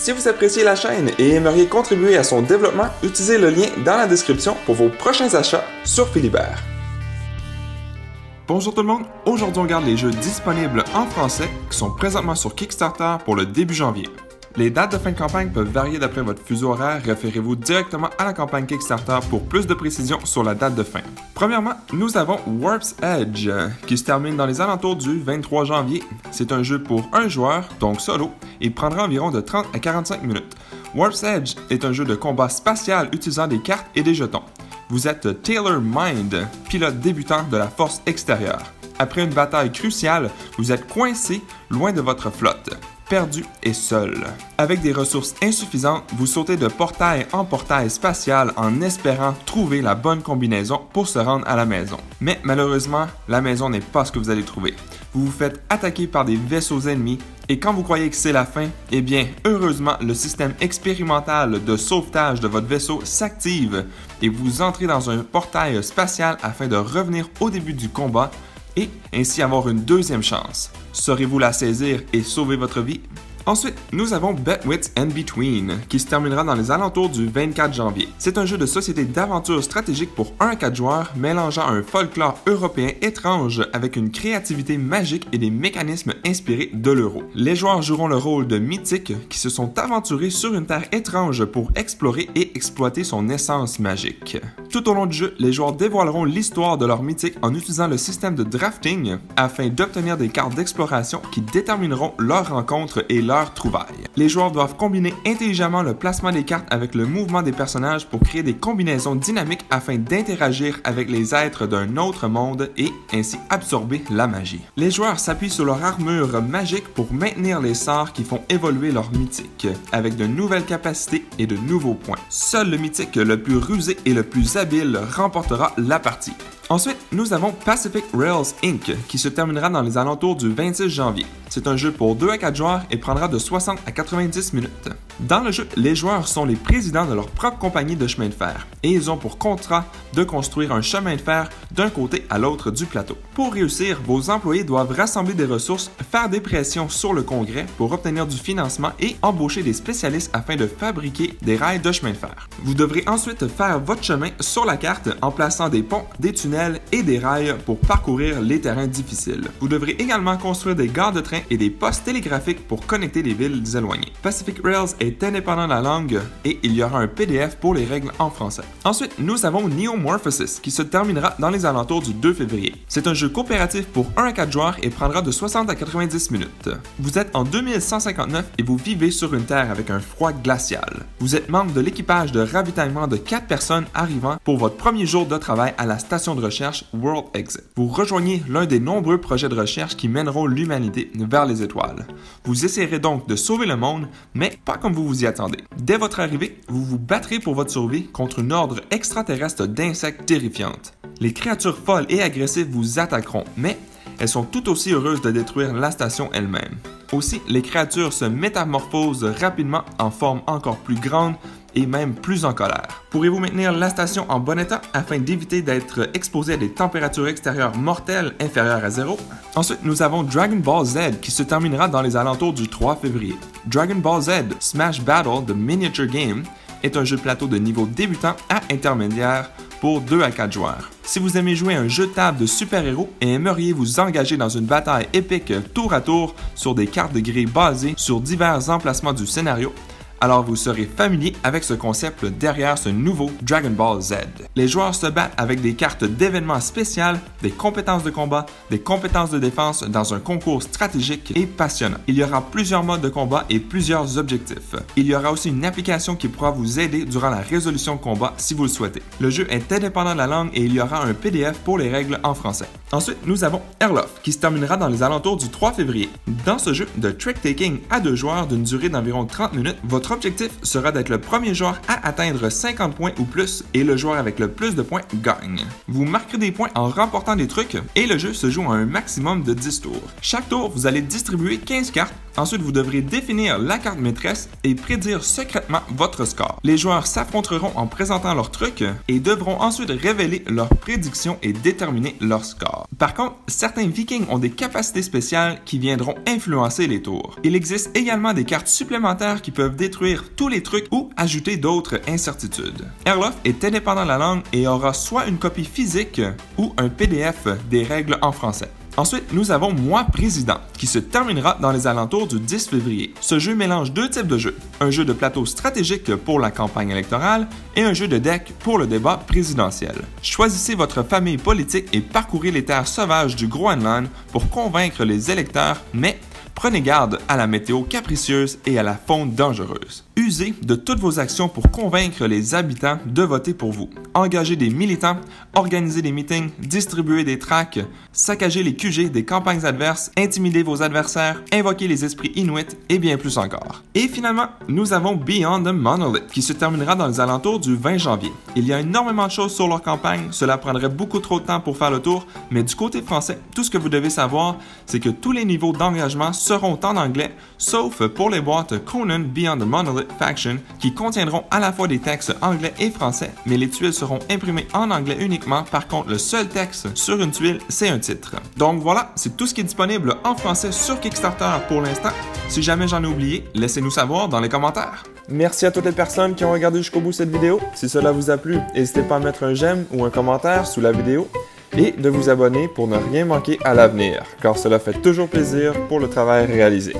Si vous appréciez la chaîne et aimeriez contribuer à son développement, utilisez le lien dans la description pour vos prochains achats sur Philibert. Bonjour tout le monde, aujourd'hui on regarde les jeux disponibles en français qui sont présentement sur Kickstarter pour le début janvier. Les dates de fin de campagne peuvent varier d'après votre fuseau horaire, référez-vous directement à la campagne Kickstarter pour plus de précisions sur la date de fin. Premièrement, nous avons Warp's Edge, qui se termine dans les alentours du 23 janvier. C'est un jeu pour un joueur, donc solo, et prendra environ de 30 à 45 minutes. Warp's Edge est un jeu de combat spatial utilisant des cartes et des jetons. Vous êtes Taylor Mind, pilote débutant de la force extérieure. Après une bataille cruciale, vous êtes coincé loin de votre flotte, perdu et seul. Avec des ressources insuffisantes, vous sautez de portail en portail spatial en espérant trouver la bonne combinaison pour se rendre à la maison. Mais malheureusement, la maison n'est pas ce que vous allez trouver. Vous vous faites attaquer par des vaisseaux ennemis et quand vous croyez que c'est la fin, eh bien, heureusement, le système expérimental de sauvetage de votre vaisseau s'active et vous entrez dans un portail spatial afin de revenir au début du combat et ainsi avoir une deuxième chance. Saurez-vous la saisir et sauver votre vie? Ensuite, nous avons Betwits and Between, qui se terminera dans les alentours du 24 janvier. C'est un jeu de société d'aventure stratégique pour 1 à 4 joueurs, mélangeant un folklore européen étrange avec une créativité magique et des mécanismes inspirés de l'euro. Les joueurs joueront le rôle de mythiques qui se sont aventurés sur une terre étrange pour explorer et exploiter son essence magique. Tout au long du jeu, les joueurs dévoileront l'histoire de leur mythique en utilisant le système de drafting afin d'obtenir des cartes d'exploration qui détermineront leur rencontre et leur trouvailles. Les joueurs doivent combiner intelligemment le placement des cartes avec le mouvement des personnages pour créer des combinaisons dynamiques afin d'interagir avec les êtres d'un autre monde et ainsi absorber la magie. Les joueurs s'appuient sur leur armure magique pour maintenir les sorts qui font évoluer leur mythique, avec de nouvelles capacités et de nouveaux points. Seul le mythique le plus rusé et le plus habile remportera la partie. Ensuite, nous avons Pacific Rails Inc. qui se terminera dans les alentours du 26 janvier. C'est un jeu pour 2 à 4 joueurs et prendra de 60 à 90 minutes. Dans le jeu, les joueurs sont les présidents de leur propre compagnie de chemin de fer et ils ont pour contrat de construire un chemin de fer d'un côté à l'autre du plateau. Pour réussir, vos employés doivent rassembler des ressources, faire des pressions sur le congrès pour obtenir du financement et embaucher des spécialistes afin de fabriquer des rails de chemin de fer. Vous devrez ensuite faire votre chemin sur la carte en plaçant des ponts, des tunnels et des rails pour parcourir les terrains difficiles. Vous devrez également construire des gares de train et des postes télégraphiques pour connecter les villes éloignées. Pacific Rails est indépendant de la langue et il y aura un PDF pour les règles en français. Ensuite, nous avons Neomorphosis qui se terminera dans les alentours du 2 février. C'est un jeu coopératif pour 1 à 4 joueurs et prendra de 60 à 90 minutes. Vous êtes en 2159 et vous vivez sur une terre avec un froid glacial. Vous êtes membre de l'équipage de ravitaillement de 4 personnes arrivant pour votre premier jour de travail à la station de recherche World Exit. Vous rejoignez l'un des nombreux projets de recherche qui mèneront l'humanité vers les étoiles. Vous essayerez donc de sauver le monde, mais pas comme vous vous y attendez. Dès votre arrivée, vous vous battrez pour votre survie contre une horde extraterrestre d'insectes terrifiantes. Les créatures folles et agressives vous attaqueront, mais elles sont tout aussi heureuses de détruire la station elle-même. Aussi, les créatures se métamorphosent rapidement en forme encore plus grande et même plus en colère. Pourrez-vous maintenir la station en bon état afin d'éviter d'être exposé à des températures extérieures mortelles inférieures à 0? Ensuite, nous avons Dragon Ball Z qui se terminera dans les alentours du 3 février. Dragon Ball Z Smash Battle The Miniature Game est un jeu de plateau de niveau débutant à intermédiaire pour 2 à 4 joueurs. Si vous aimez jouer un jeu de table de super-héros et aimeriez vous engager dans une bataille épique tour à tour sur des cartes de grille basées sur divers emplacements du scénario, alors vous serez familier avec ce concept derrière ce nouveau Dragon Ball Z. Les joueurs se battent avec des cartes d'événements spéciales, des compétences de combat, des compétences de défense dans un concours stratégique et passionnant. Il y aura plusieurs modes de combat et plusieurs objectifs. Il y aura aussi une application qui pourra vous aider durant la résolution de combat si vous le souhaitez. Le jeu est indépendant de la langue et il y aura un PDF pour les règles en français. Ensuite, nous avons Airloft qui se terminera dans les alentours du 3 février. Dans ce jeu de trick-taking à 2 joueurs d'une durée d'environ 30 minutes, votre objectif sera d'être le premier joueur à atteindre 50 points ou plus et le joueur avec le plus de points gagne. Vous marquerez des points en remportant des trucs et le jeu se joue à un maximum de 10 tours. Chaque tour, vous allez distribuer 15 cartes Ensuite, vous devrez définir la carte maîtresse et prédire secrètement votre score. Les joueurs s'affronteront en présentant leurs trucs et devront ensuite révéler leurs prédictions et déterminer leur score. Par contre, certains Vikings ont des capacités spéciales qui viendront influencer les tours. Il existe également des cartes supplémentaires qui peuvent détruire tous les trucs ou ajouter d'autres incertitudes. Erlof est indépendant de la langue et aura soit une copie physique ou un PDF des règles en français. Ensuite, nous avons Moi Président, qui se terminera dans les alentours du 10 février. Ce jeu mélange deux types de jeux, un jeu de plateau stratégique pour la campagne électorale et un jeu de deck pour le débat présidentiel. Choisissez votre famille politique et parcourez les terres sauvages du Groenland pour convaincre les électeurs, mais prenez garde à la météo capricieuse et à la faune dangereuse. Usez de toutes vos actions pour convaincre les habitants de voter pour vous. Engagez des militants, organisez des meetings, distribuez des tracts, saccagez les QG des campagnes adverses, intimidez vos adversaires, invoquez les esprits inuits et bien plus encore. Et finalement, nous avons Beyond the Monolith qui se terminera dans les alentours du 20 janvier. Il y a énormément de choses sur leur campagne, cela prendrait beaucoup trop de temps pour faire le tour, mais du côté français, tout ce que vous devez savoir, c'est que tous les niveaux d'engagement seront en anglais, sauf pour les boîtes Conan Beyond the Monolith Faction qui contiendront à la fois des textes anglais et français, mais les tuiles seront imprimées en anglais uniquement. Par contre, le seul texte sur une tuile, c'est un titre. Donc voilà, c'est tout ce qui est disponible en français sur Kickstarter pour l'instant. Si jamais j'en ai oublié, laissez-nous savoir dans les commentaires. Merci à toutes les personnes qui ont regardé jusqu'au bout cette vidéo. Si cela vous a plu, n'hésitez pas à mettre un j'aime ou un commentaire sous la vidéo et de vous abonner pour ne rien manquer à l'avenir, car cela fait toujours plaisir pour le travail réalisé.